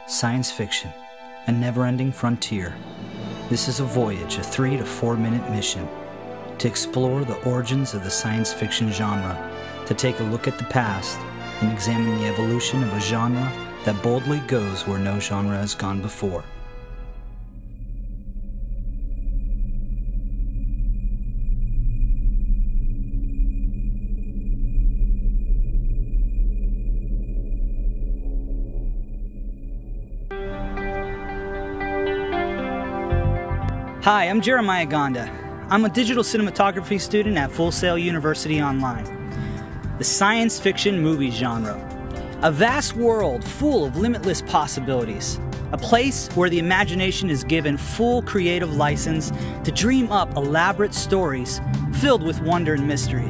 Science fiction, a never-ending frontier. This is a voyage, a 3 to 4 minute mission to explore the origins of the science fiction genre, to take a look at the past and examine the evolution of a genre that boldly goes where no genre has gone before. Hi, I'm Jeremiah Gonda. I'm a digital cinematography student at Full Sail University Online. The science fiction movie genre. A vast world full of limitless possibilities. A place where the imagination is given full creative license to dream up elaborate stories filled with wonder and mystery.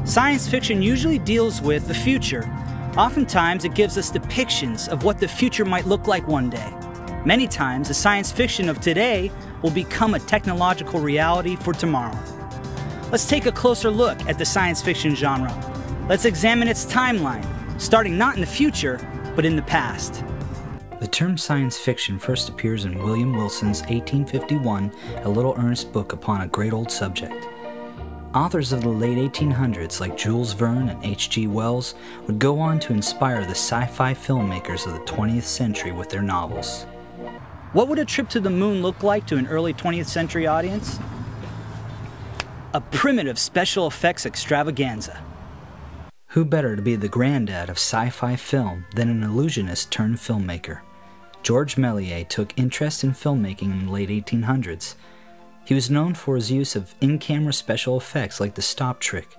Science fiction usually deals with the future. Oftentimes it gives us depictions of what the future might look like one day. Many times, the science fiction of today will become a technological reality for tomorrow. Let's take a closer look at the science fiction genre. Let's examine its timeline, starting not in the future, but in the past. The term science fiction first appears in William Wilson's 1851 A Little Earnest Book Upon a Great Old Subject. Authors of the late 1800s like Jules Verne and H.G. Wells would go on to inspire the sci-fi filmmakers of the 20th century with their novels. What would a trip to the moon look like to an early 20th century audience? A primitive special effects extravaganza. Who better to be the granddad of sci-fi film than an illusionist turned filmmaker? Georges Méliès took interest in filmmaking in the late 1800s. He was known for his use of in-camera special effects like the stop trick.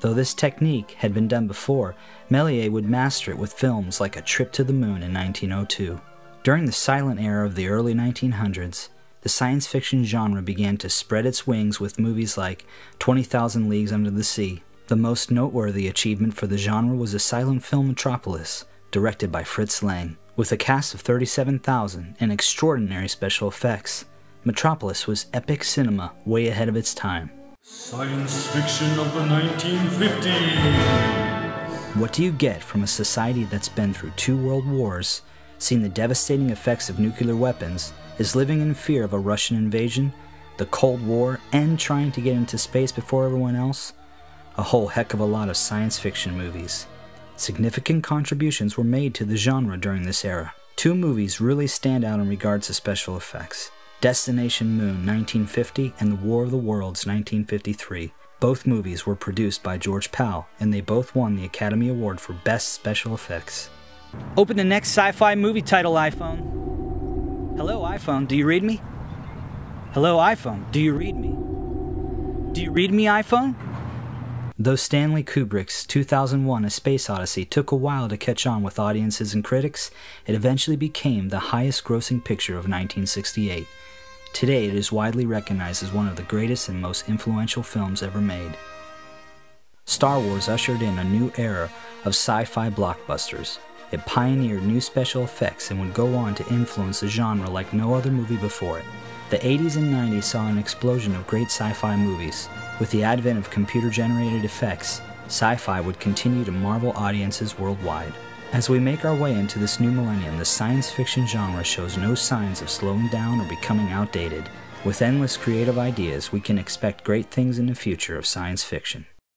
Though this technique had been done before, Méliès would master it with films like A Trip to the Moon in 1902. During the silent era of the early 1900s, the science fiction genre began to spread its wings with movies like 20,000 Leagues Under the Sea. The most noteworthy achievement for the genre was the silent film Metropolis, directed by Fritz Lang. With a cast of 37,000 and extraordinary special effects, Metropolis was epic cinema way ahead of its time. Science fiction of the 1950s. What do you get from a society that's been through 2 world wars, seen the devastating effects of nuclear weapons, is living in fear of a Russian invasion, the Cold War, and trying to get into space before everyone else? A whole heck of a lot of science fiction movies. Significant contributions were made to the genre during this era. 2 movies really stand out in regards to special effects. Destination Moon 1950 and The War of the Worlds 1953. Both movies were produced by George Pal, and they both won the Academy Award for Best Special Effects. Open the next sci-fi movie title, iPhone. Hello, iPhone, do you read me? Hello, iPhone, do you read me? Do you read me, iPhone? Though Stanley Kubrick's 2001 A Space Odyssey took a while to catch on with audiences and critics, it eventually became the highest-grossing picture of 1968. Today, it is widely recognized as one of the greatest and most influential films ever made. Star Wars ushered in a new era of sci-fi blockbusters. It pioneered new special effects and would go on to influence the genre like no other movie before it. The 80s and 90s saw an explosion of great sci-fi movies. With the advent of computer-generated effects, sci-fi would continue to marvel audiences worldwide. As we make our way into this new millennium, the science fiction genre shows no signs of slowing down or becoming outdated. With endless creative ideas, we can expect great things in the future of science fiction.